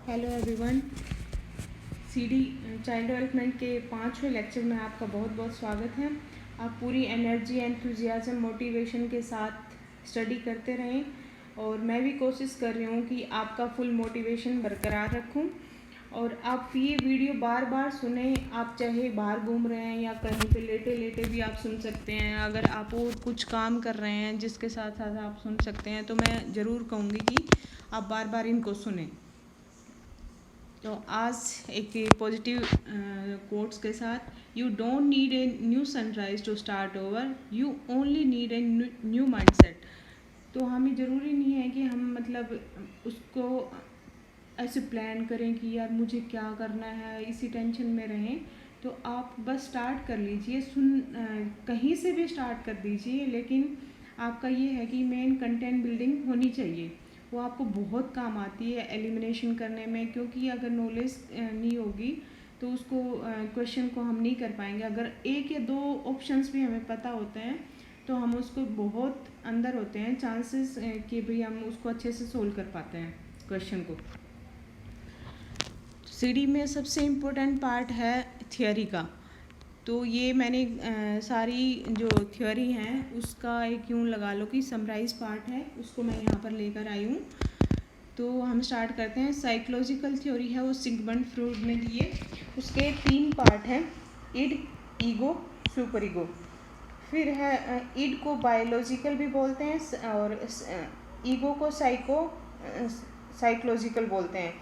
Hello everyone. CD child development के 5वें lecture में आपका बहुत बहुत स्वागत है। आप पूरी एनर्जी, एंथुजियाज्म, मोटिवेशन के साथ स्टडी करते रहें और मैं भी कोशिश कर रही हूँ कि आपका फुल मोटिवेशन बरकरार रखूँ और आप ये वीडियो बार बार सुने। आप चाहे बाहर घूम रहे हैं या कहीं पे लेटे लेटे भी आप सुन सकते हैं। अगर आप और कुछ काम कर रहे हैं जिसके साथ साथ आप सुन सकते हैं, तो मैं ज़रूर कहूँगी कि आप बार बार इनको सुने। तो आज एक पॉजिटिव कोट्स के साथ, you don't need a new sunrise to start over, you only need a new mindset. तो हमें ज़रूरी नहीं है कि हम मतलब उसको ऐसे प्लान करें कि यार मुझे क्या करना है, इसी टेंशन में रहें। तो आप बस स्टार्ट कर लीजिए, कहीं से भी स्टार्ट कर दीजिए, लेकिन आपका ये है कि मेन कंटेंट बिल्डिंग होनी चाहिए। वो आपको बहुत काम आती है एलिमिनेशन करने में, क्योंकि अगर नॉलेज नहीं होगी तो उसको क्वेश्चन को हम नहीं कर पाएंगे। अगर एक या दो ऑप्शंस भी हमें पता होते हैं तो हम उसको बहुत अंदर होते हैं चांसेस कि भाई हम उसको अच्छे से सोल्व कर पाते हैं क्वेश्चन को। सीडी में सबसे इम्पोर्टेंट पार्ट है थियोरी का। तो ये मैंने सारी जो थ्योरी हैं उसका एक यूँ लगा लो कि समराइज पार्ट है, उसको मैं यहाँ पर लेकर आई हूँ। तो हम स्टार्ट करते हैं। साइकोलॉजिकल थ्योरी है, वो सिगमंड फ्रॉइड ने दी है। उसके 3 पार्ट हैं, इड, ईगो, सुपर ईगो। फिर है इड को बायोलॉजिकल भी बोलते हैं और ईगो को साइकोलॉजिकल बोलते हैं,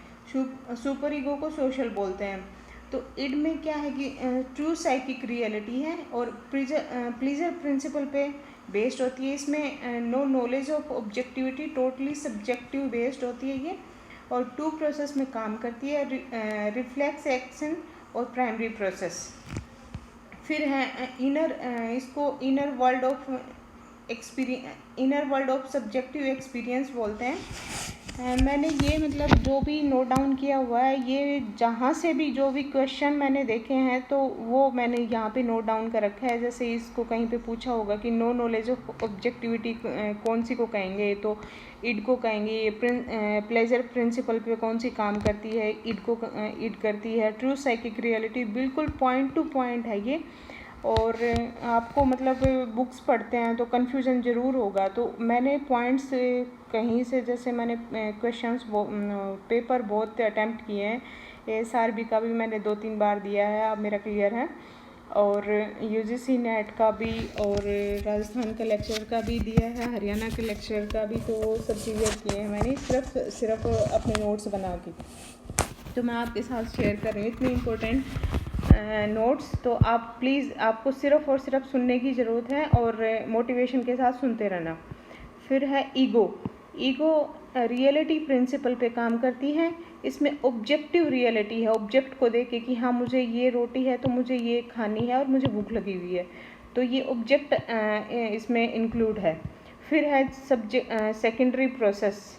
सुपर ईगो को सोशल बोलते हैं। तो इड में क्या है कि ट्रू साइकिक रियलिटी है और प्लीजर प्रिंसिपल पे बेस्ड होती है। इसमें no knowledge of objectivity, totally subjective based होती है ये, और 2 प्रोसेस में काम करती है, रिफ्लेक्स एक्शन और प्राइमरी प्रोसेस। फिर है इसको inner world of subjective experience बोलते हैं। मैंने ये मतलब जो भी नोट डाउन किया हुआ है, ये जहाँ से भी जो भी क्वेश्चन मैंने देखे हैं तो वो मैंने यहाँ पे नोट डाउन कर रखा है। जैसे इसको कहीं पे पूछा होगा कि नो नॉलेज ऑफ ऑब्जेक्टिविटी कौन सी को कहेंगे, तो इड को कहेंगे। ये प्लेजर प्रिंसिपल पे कौन सी काम करती है, इड करती है। ट्रू साइकिक रियलिटी बिल्कुल पॉइंट टू पॉइंट है ये। और आपको मतलब बुक्स पढ़ते हैं तो कन्फ्यूज़न ज़रूर होगा। तो मैंने पॉइंट्स कहीं से, जैसे मैंने क्वेश्चंस पेपर बहुत अटैम्प्ट किए हैं, ASRB का भी मैंने 2-3 बार दिया है, अब मेरा क्लियर है। और UGC नेट का भी और राजस्थान के लेक्चर का भी दिया है, हरियाणा के लेक्चर का भी। तो वो सब चीज़ें किए हैं मैंने सिर्फ अपने नोट्स बना के। तो मैं आपके साथ शेयर कर रही हूँ इतनी इम्पोर्टेंट नोट्स। तो आप प्लीज़, आपको सिर्फ और सिर्फ सुनने की ज़रूरत है और मोटिवेशन के साथ सुनते रहना। फिर है ईगो रियलिटी प्रिंसिपल पे काम करती है। इसमें ऑब्जेक्टिव रियलिटी है, ऑब्जेक्ट को देख के कि हाँ मुझे ये रोटी है तो मुझे ये खानी है और मुझे भूख लगी हुई है, तो ये ऑब्जेक्ट इसमें इंक्लूड है। फिर है सेकेंडरी प्रोसेस।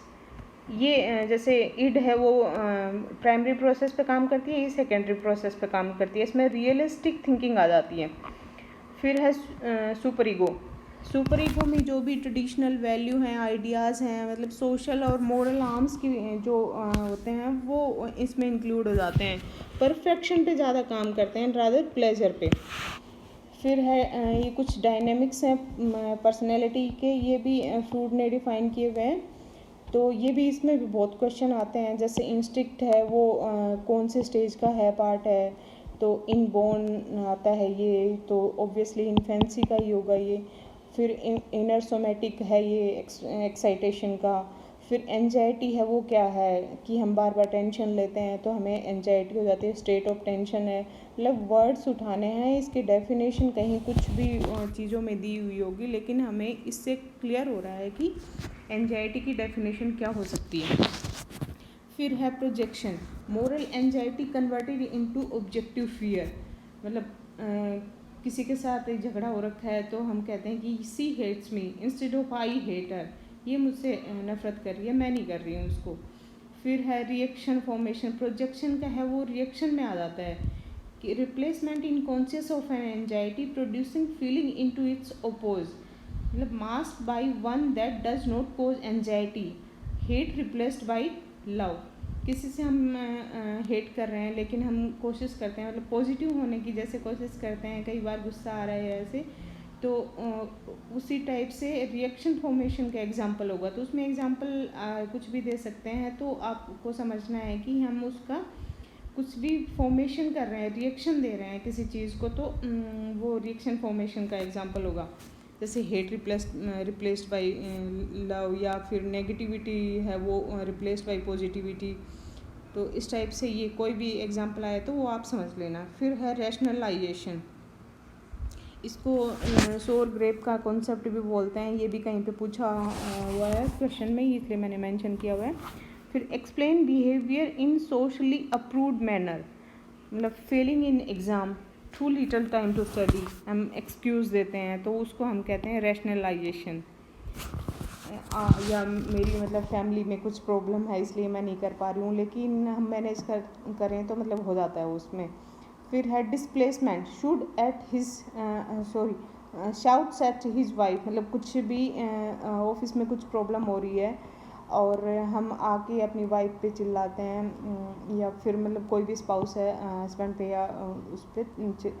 ये जैसे इड है वो प्राइमरी प्रोसेस पे काम करती है, ये सेकेंडरी प्रोसेस पे काम करती है। इसमें रियलिस्टिक थिंकिंग आ जाती है। फिर है सुपर ईगो में जो भी ट्रेडिशनल वैल्यू हैं, आइडियाज़ हैं, मतलब सोशल और मोरल आर्म्स की जो होते हैं वो इसमें इंक्लूड हो जाते हैं। परफेक्शन पे ज़्यादा काम करते हैं रादर प्लेजर पे। फिर है ये कुछ डायनेमिक्स हैं पर्सनैलिटी के, ये भी फ्रूड ने डिफ़ाइन किए हुए हैं। तो ये भी, इसमें भी बहुत क्वेश्चन आते हैं। जैसे इंस्टिक्ट है वो कौन से स्टेज का है, पार्ट है, तो इनबोर्न आता है ये, तो ऑब्वियसली इन्फेंसी का ही होगा ये। फिर इनर सोमेटिक है ये, एक्साइटेशन का। फिर एंजाइटी है, वो क्या है कि हम बार बार टेंशन लेते हैं तो हमें एंजाइटी हो जाती है, स्टेट ऑफ टेंशन है। मतलब वर्ड्स उठाने हैं, इसकी डेफिनेशन कहीं कुछ भी चीज़ों में दी हुई होगी, लेकिन हमें इससे क्लियर हो रहा है कि एंजाइटी की डेफिनेशन क्या हो सकती है। फिर है projection, moral anxiety converted into objective fear. मतलब किसी के साथ एक झगड़ा हो रखा है तो हम कहते हैं कि she hates me instead of I hate her, ये मुझसे नफरत कर रही है, मैं नहीं कर रही हूँ उसको। फिर है रिएक्शन फॉर्मेशन, प्रोजेक्शन का है वो रिएक्शन में आ जाता है कि replacement in conscious of an anxiety producing feeling into its oppose. मतलब mask by one that does not cause anxiety, hate replaced by love. किसी से हम हेट कर रहे हैं लेकिन हम कोशिश करते हैं मतलब पॉजिटिव होने की जैसे कोशिश करते हैं, कई बार गुस्सा आ रहा है ऐसे, तो उसी टाइप से रिएक्शन फॉर्मेशन का एग्जांपल होगा। तो उसमें एग्जांपल कुछ भी दे सकते हैं। तो आपको समझना है कि हम उसका कुछ भी फॉर्मेशन कर रहे हैं, रिएक्शन दे रहे हैं किसी चीज़ को, तो वो रिएक्शन फॉर्मेशन का एग्जांपल होगा। जैसे हेट रिप्लेस्ड बाय लव, या फिर नेगेटिविटी है वो रिप्लेस्ड बाय पॉजिटिविटी। तो इस टाइप से ये कोई भी एग्जांपल आए तो वो आप समझ लेना। फिर है रैशनलाइजेशन, इसको शोर ग्रेप का कॉन्सेप्ट भी बोलते हैं, ये भी कहीं पे पूछा हुआ है क्वेश्चन में, इसलिए मैंने मेंशन किया हुआ है। फिर explain behaviour in socially approved manner, मतलब failing in exam, too little time to study, हम एक्सक्यूज़ देते हैं तो उसको हम कहते हैं रैशनलाइजेशन। या मेरी मतलब फैमिली में कुछ प्रॉब्लम है इसलिए मैं नहीं कर पा रही हूँ, लेकिन हम मैनेज करें तो मतलब हो जाता है उसमें। फिर है displacement, should at his shouts at his wife, मतलब कुछ भी ऑफिस में कुछ प्रॉब्लम हो रही है और हम आके अपनी वाइफ पे चिल्लाते हैं, या फिर मतलब कोई भी स्पाउस है हस्बैंड पे या उस पर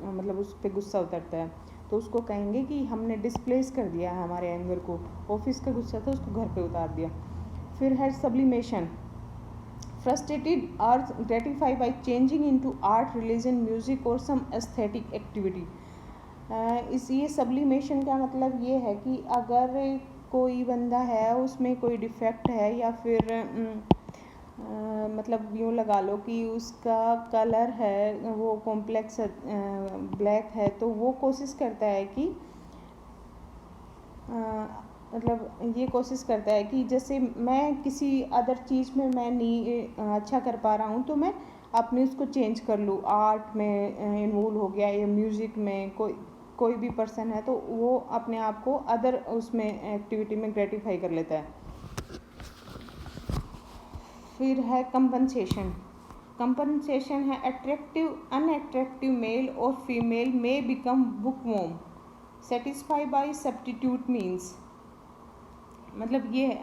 मतलब उस पर गुस्सा उतरता है, तो उसको कहेंगे कि हमने डिस्प्लेस कर दिया है हमारे एंगर को, ऑफिस का गुस्सा था उसको घर पे उतार दिया। फिर है सब्लिमेशन, फ्रस्ट्रेटेड और gratify by changing into art, religion, music और सम एस्थेटिक एक्टिविटी। ये सब्लिमेशन का मतलब ये है कि अगर कोई बंदा है उसमें कोई डिफेक्ट है, या फिर मतलब यूँ लगा लो कि उसका कलर है वो कॉम्प्लेक्स ब्लैक है, तो वो कोशिश करता है कि मतलब ये कोशिश करता है कि जैसे मैं किसी अदर चीज़ में मैं नहीं अच्छा कर पा रहा हूँ तो मैं अपने उसको चेंज कर लूँ, आर्ट में इन्वॉल्व हो गया या म्यूज़िक में, कोई भी पर्सन है तो वो अपने आप को अदर उसमें एक्टिविटी में ग्रेटिफाई कर लेता है। फिर है कंपनसेशन, कंपनसेशन है अट्रैक्टिव अनअट्रैक्टिव मेल और female may become bookworm, satisfy by substitute means, मतलब ये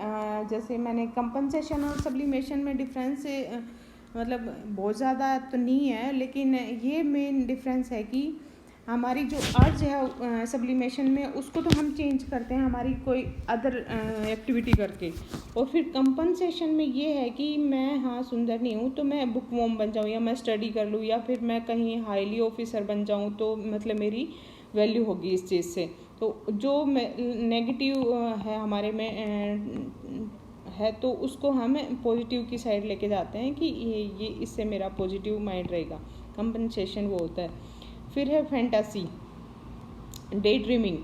जैसे मैंने कंपनसेशन और सब्लिमेशन में डिफरेंस मतलब बहुत ज़्यादा तो नहीं है, लेकिन ये मेन डिफरेंस है कि हमारी जो अर्ज है सब्लिमेशन में उसको तो हम चेंज करते हैं हमारी कोई अदर एक्टिविटी करके, और फिर कंपनसेशन में ये है कि मैं हाँ सुंदर नहीं हूँ तो मैं बुकवॉर्म बन जाऊँ, या मैं स्टडी कर लूँ, या फिर मैं कहीं हाईली ऑफिसर बन जाऊँ तो मतलब मेरी वैल्यू होगी इस चीज़ से। तो जो नेगेटिव है हमारे में है तो उसको हम पॉजिटिव की साइड लेके जाते हैं कि ये इससे मेरा पॉजिटिव माइंड रहेगा, कंपनसेशन वो होता है। फिर है फैंटासी, डे ड्रीमिंग,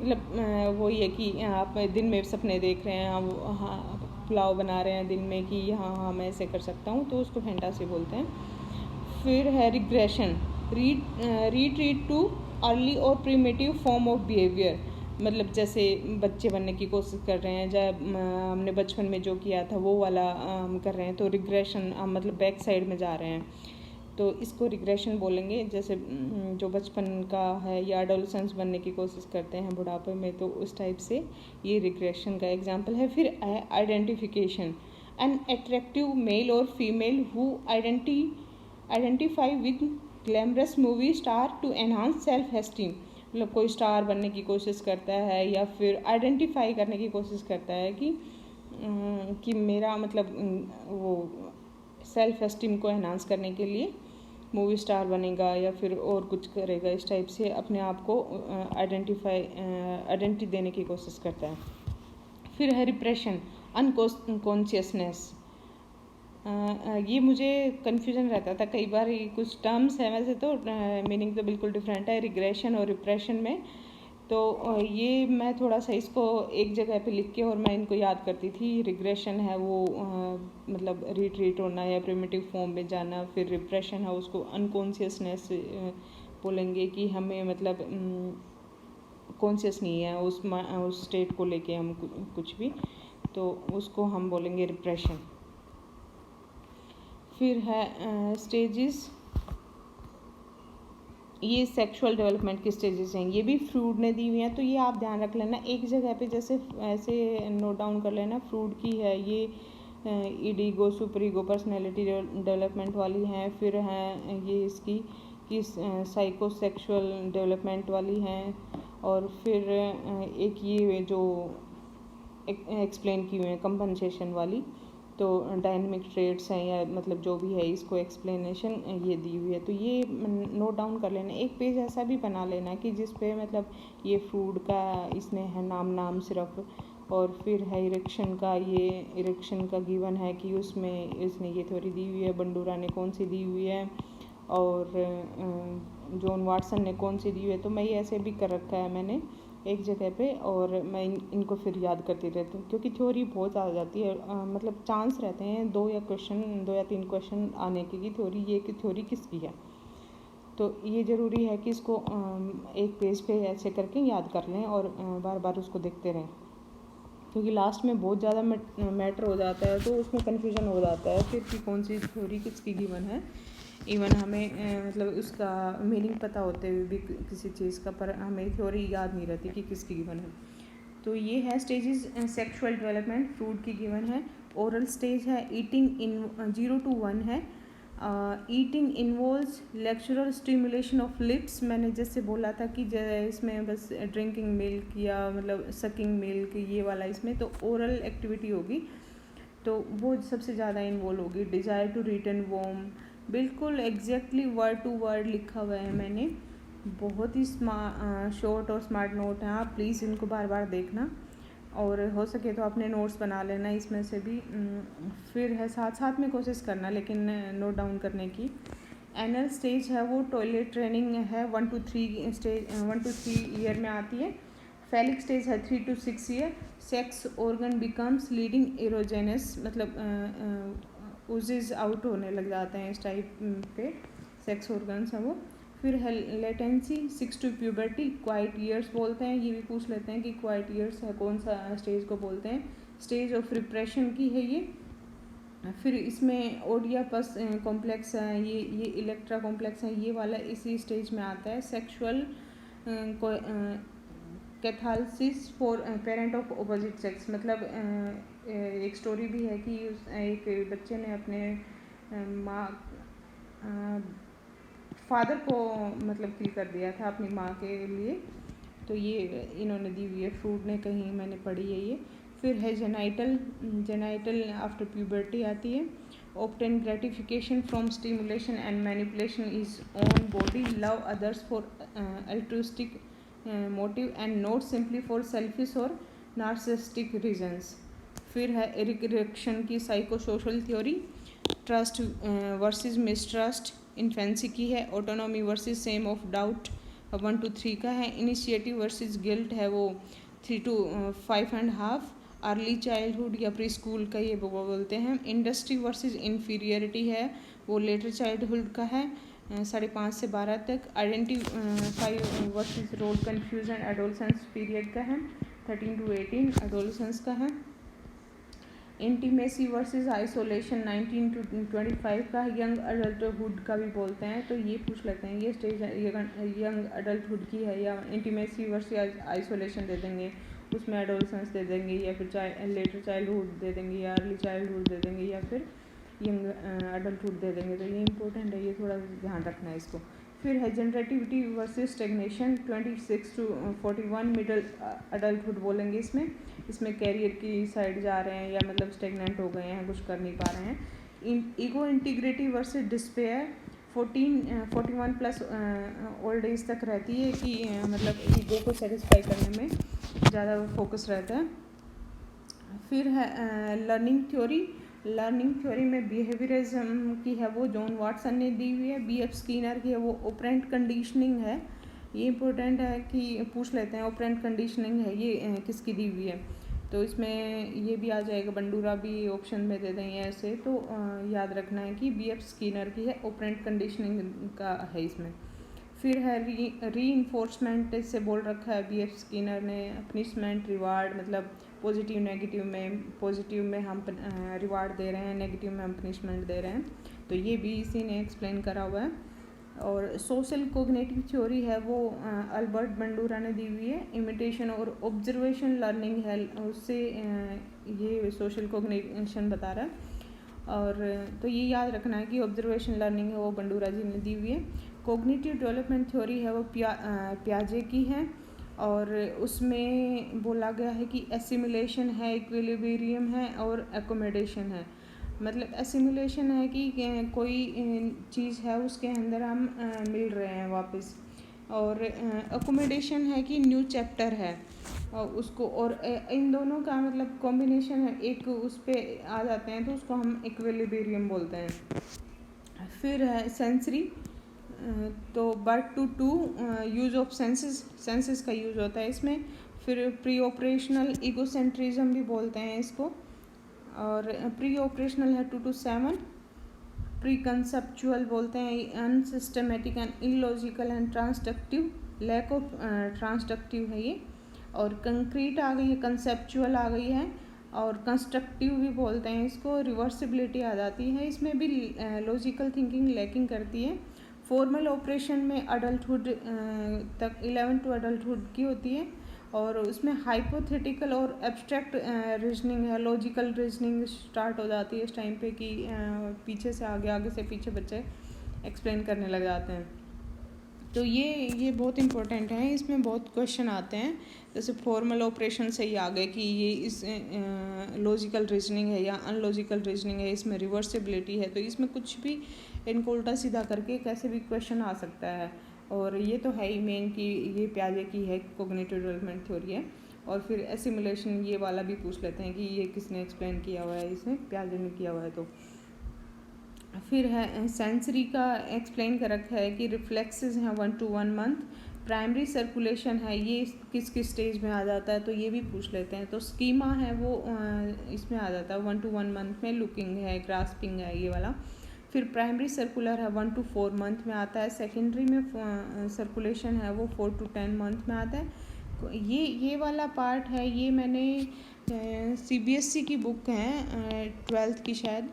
मतलब वही है कि आप दिन में सपने देख रहे हैं, हाँ पुलाव बना रहे हैं दिन में कि हाँ मैं ऐसे कर सकता हूँ, तो उसको फैंटासी बोलते हैं। फिर है रिग्रेशन, रीट्रीट टू अर्ली और प्रीमेटिव फॉर्म ऑफ बिहेवियर, मतलब जैसे बच्चे बनने की कोशिश कर रहे हैं, जब हमने बचपन में जो किया था वो वाला हम कर रहे हैं, तो रिग्रेशन मतलब बैक साइड में जा रहे हैं, तो इसको रिग्रेशन बोलेंगे। जैसे जो बचपन का है या एडोलेसेंस बनने की कोशिश करते हैं बुढ़ापे में, तो उस टाइप से ये रिग्रेशन का एग्जांपल है। फिर आइडेंटिफिकेशन, एन अट्रैक्टिव मेल और female who identify with glamorous movie star to enhance self esteem, मतलब कोई स्टार बनने की कोशिश करता है या फिर आइडेंटिफाई करने की कोशिश करता है कि मेरा मतलब वो सेल्फ एस्टीम को एनहांस करने के लिए मूवी स्टार बनेगा या फिर और कुछ करेगा, इस टाइप से अपने आप को आइडेंटिटी देने की कोशिश करता है। फिर है रिप्रेशन, अनकॉन्शियसनेस, ये मुझे कन्फ्यूजन रहता था कई बार, ये कुछ टर्म्स हैं वैसे तो मीनिंग तो बिल्कुल डिफरेंट है रिग्रेशन और रिप्रेशन में, तो ये मैं थोड़ा सा इसको एक जगह पे लिख के और मैं इनको याद करती थी। रिग्रेशन है वो मतलब रिट्रीट होना या प्रिमिटिव फॉर्म में जाना, फिर रिप्रेशन है उसको अनकॉन्शियसनेस बोलेंगे कि हमें मतलब कॉन्शियस नहीं है उस स्टेट को लेके हम कुछ भी, तो उसको हम बोलेंगे रिप्रेशन। फिर है स्टेजेस, ये सेक्सुअल डेवलपमेंट की स्टेजेस हैं, ये भी फ्रूड ने दी हुई हैं, तो ये आप ध्यान रख लेना एक जगह पे, जैसे ऐसे नोट डाउन कर लेना। फ्रूड की है ये ईडीगो सुपर ईगो पर्सनैलिटी डेवलपमेंट वाली हैं, फिर हैं ये इसकी कि साइकोसेक्सुअल डेवलपमेंट वाली हैं, और फिर एक ये जो एक्सप्लेन की हुई है कंपनसेशन वाली, तो डायनेमिक ट्रेड्स हैं या मतलब जो भी है इसको एक्सप्लेनेशन ये दी हुई है। तो ये नोट डाउन कर लेना। एक पेज ऐसा भी बना लेना कि जिस पे मतलब ये फूड का इसमें है नाम सिर्फ, और फिर है इरेक्शन का, ये इरेक्शन का गिवन है कि उसमें इसने ये थ्योरी दी हुई है, बंडूरा ने कौन सी दी हुई है और जॉन वाटसन ने कौन सी दी हुई है। तो मैं ये ऐसे भी कर रखा है मैंने एक जगह पे, और मैं इनको फिर याद करती रहती हूँ क्योंकि थ्योरी बहुत आ जाती है, मतलब चांस रहते हैं 2 या 3 क्वेश्चन आने की थ्योरी ये कि थ्योरी किसकी है। तो ये ज़रूरी है कि इसको एक पेज पे ऐसे करके याद कर लें और बार बार उसको देखते रहें, क्योंकि लास्ट में बहुत ज़्यादा मैटर हो जाता है तो उसमें कन्फ्यूजन हो जाता है फिर कि कौन सी थ्योरी किसकी गिवन है। इवन हमें मतलब उसका मीनिंग पता होते हुए भी किसी चीज़ का, पर हमें थ्योरी याद नहीं रहती कि किसकी गिवन है। तो ये है स्टेजेस सेक्सुअल डेवलपमेंट, फ्रूट की गिवन है। ओरल स्टेज है, ईटिंग इन 0 to 1 है। ईटिंग इन्वॉल्व्स लेक्चरल स्टिमुलेशन ऑफ लिप्स, मैंने जैसे बोला था कि इसमें बस ड्रिंकिंग मिल्क या मतलब सकिंग मिल्क ये वाला, इसमें तो ओरल एक्टिविटी होगी तो वो सबसे ज़्यादा इन्वॉल्व होगी। डिज़ायर टू रिटर्न वॉर्म, बिल्कुल एग्जैक्टली वर्ड टू वर्ड लिखा हुआ है मैंने, बहुत ही शॉर्ट और स्मार्ट नोट हैं, आप प्लीज़ इनको बार बार देखना और हो सके तो अपने नोट्स बना लेना इसमें से भी। फिर है साथ साथ में कोशिश करना लेकिन नोट डाउन करने की। एनल स्टेज है वो टॉयलेट ट्रेनिंग है 1 to 3 स्टेज 1 to 3 ईयर में आती है। फैलिक स्टेज है 3 to 6 year. Sex organ becomes leading erogenous, मतलब उजेज आउट होने लग जाते हैं इस टाइप पे सेक्स ऑर्गन्स हैं वो। फिर है latency 6 to puberty, quite years बोलते हैं, ये भी पूछ लेते हैं कि क्वाइट ईयर्स है कौन सा स्टेज को बोलते हैं। स्टेज ऑफ रिप्रेशन की है ये। फिर इसमें ओडियापस कॉम्प्लेक्स है, ये इलेक्ट्रा कॉम्प्लेक्स है, ये वाला इसी स्टेज में आता है। Sexual cathexis for parent of opposite sex, मतलब एक स्टोरी भी है कि एक बच्चे ने अपने माँ फादर को मतलब किल कर दिया था अपनी माँ के लिए, तो ये इन्होंने दी हुई है, फ्रूट ने कहीं मैंने पढ़ी है ये। फिर है जेनाइटल आफ्टर प्यूबर्टी आती है। Obtain gratification from stimulation and manipulation is own body, love others for altruistic motive and not simply for selfish और नार्सिसिस्टिक रीजंस। फिर है इरिक्शन की psycho social theory. Trust versus mistrust infancy की है। Autonomy versus same of doubt 1 to 3 का है। Initiative versus guilt है वो 3 to 5.5। अर्ली चाइल्डहुड या प्री स्कूल का ये वो बोलते हैं। इंडस्ट्री वर्सेस इन्फीरियरिटी है वो लेटर चाइल्डहुड का है 5.5 से 12 तक। Identify versus role confusion adolescence period का है 13 to 18 एडोलसेंस का है। इंटीमेसी वर्सेस आइसोलेशन 19 to 25 का। यंग अडल्टहुड का भी बोलते हैं, तो ये पूछ लेते हैं ये स्टेज यंग अडल्टहुड की है या इंटीमेसी वर्सेस आइसोलेशन दे देंगे, उसमें एडोलसेंस दे देंगे या फिर लेटर चाइल्डहुड दे देंगे या अर्ली चाइल्डहुड दे देंगे या फिर यंग अडल्टहुड दे देंगे। तो ये इंपॉर्टेंट है, ये थोड़ा ध्यान रखना है इसको। फिर है generativity versus stagnation 26 to 41 middle adulthood बोलेंगे इसमें कैरियर की साइड जा रहे हैं या मतलब स्टेगनेंट हो गए हैं, कुछ कर नहीं पा रहे हैं। Ego integrity versus despair 41 plus old age तक रहती है कि मतलब ईगो को सेटिस्फाई करने में ज़्यादा फोकस रहता है। फिर है लर्निंग थ्योरी में बिहेवियरिज्म की है वो जॉन वाटसन ने दी हुई है। B.F. स्किनर की है वो ऑपरेंट कंडीशनिंग है, ये इंपॉर्टेंट है कि पूछ लेते हैं ऑपरेंट कंडीशनिंग है ये किसकी दी हुई है, तो इसमें ये भी आ जाएगा, बंडूरा भी ऑप्शन में दे देंगे ऐसे, तो याद रखना है कि B.F. स्किनर की है ऑपरेंट कंडीशनिंग का है इसमें। फिर है री इन्फोर्समेंट से बोल रखा है B.F. स्किनर ने, पनिशमेंट रिवार्ड, मतलब पॉजिटिव नेगेटिव में हम रिवार्ड दे रहे हैं, नेगेटिव में हम पनिशमेंट दे रहे हैं, तो ये भी इसी ने एक्सप्लेन करा हुआ है। और सोशल कोग्निटिव थ्योरी है वो अल्बर्ट बंडूरा ने दी हुई है। इमिटेशन और ऑब्जर्वेशन लर्निंग है उससे ये सोशल कोग्निशन बता रहा है। और तो ये याद रखना है कि ऑब्जर्वेशन लर्निंग है वो बंडूरा जी ने दी हुई है। कोग्निटिव डेवलपमेंट थ्योरी है वो प्याजे की है, और उसमें बोला गया है कि एसिमुलेशन है, इक्विलिब्रियम है और एकोमोडेशन है। मतलब एसिमुलेशन है कि कोई चीज़ है उसके अंदर हम मिल रहे हैं वापस, और एकोमोडेशन है कि न्यू चैप्टर है और उसको, और इन दोनों का मतलब कॉम्बिनेशन है, एक उस पर आ जाते हैं तो उसको हम इक्विलिब्रियम बोलते हैं। फिर है सेंसरी, तो birth to use of senses का यूज़ होता है इसमें। फिर प्री ऑपरेशनल ईगोसेंट्रिज्म भी बोलते हैं इसको, और प्री ऑपरेशनल है 2 to 7। प्री कंसेप्चुअल बोलते हैं unsystematic and illogical and transductive, lack of transductive है ये। और कंक्रीट आ गई है, कंसेप्चुअल आ गई है, और कंस्ट्रक्टिव भी बोलते हैं इसको। रिवर्सिबिलिटी आ जाती है, इसमें भी लॉजिकल थिंकिंग लैकिंग करती है। फॉर्मल ऑपरेशन में अडल्टहुड तक 11 to अडल्टहुड की होती है, और उसमें हाइपोथेटिकल और एब्स्ट्रैक्ट रीजनिंग है, लॉजिकल रीजनिंग स्टार्ट हो जाती है इस टाइम पे कि पीछे से आगे, आगे से पीछे बच्चे एक्सप्लेन करने लग जाते हैं। तो ये बहुत इंपॉर्टेंट है, इसमें बहुत क्वेश्चन आते हैं। जैसे फॉर्मल ऑपरेशन से ही आ गए कि ये इस लॉजिकल रीजनिंग है या अनलॉजिकल रीजनिंग है, इसमें रिवर्सिबिलिटी है, तो इसमें कुछ भी इनको उल्टा सीधा करके कैसे भी क्वेश्चन आ सकता है। और ये तो है ही मेन कि ये प्याजे की है, कोग्निटिव डेवलपमेंट थ्योरी है। और फिर एसिमुलेशन ये वाला भी पूछ लेते हैं कि ये किसने एक्सप्लेन किया हुआ है, इसमें प्याजे ने किया हुआ है। तो फिर है सेंसरी का एक्सप्लेन कर रखा है कि रिफ्लेक्सेस हैं 1 to 1 month। प्राइमरी सर्कुलेशन है, ये किस किस स्टेज में आ जाता है, तो ये भी पूछ लेते हैं। तो स्कीमा है वो इसमें आ जाता है 1 to 1 month में, लुकिंग है, ग्रास्पिंग है, ये वाला। फिर प्राइमरी सर्कुलर है 1 to 4 month में आता है। सेकेंडरी में सर्कुलेशन है वो 4 to 10 month में आता है। ये वाला पार्ट है, ये मैंने CBSE की बुक है 12th की शायद,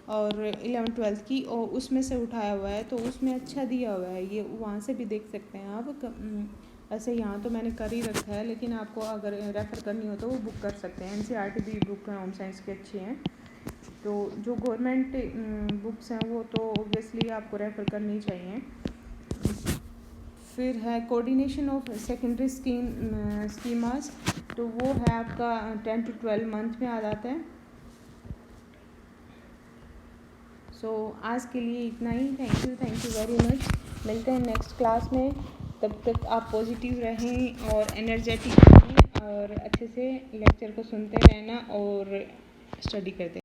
और 11th-12th की, और उसमें से उठाया हुआ है, तो उसमें अच्छा दिया हुआ है, ये वहाँ से भी देख सकते हैं आप। ऐसे यहाँ तो मैंने कर ही रखा है, लेकिन आपको अगर रेफ़र करनी हो तो वो बुक कर सकते हैं। NCERT भी बुक है होम साइंस की, अच्छी हैं। तो जो गवर्नमेंट बुक्स हैं वो तो ऑब्वियसली आपको रेफ़र करनी चाहिए। फिर है कोऑर्डिनेशन ऑफ सेकेंडरी स्कीमास, तो वो है आपका 10 to 12 month में आ जाता है। सो आज के लिए इतना ही। Thank you very much. मिलते हैं नेक्स्ट क्लास में, तब तक आप पॉजिटिव रहें और एनर्जेटिक रहें, और अच्छे से लेक्चर को सुनते रहना और स्टडी करते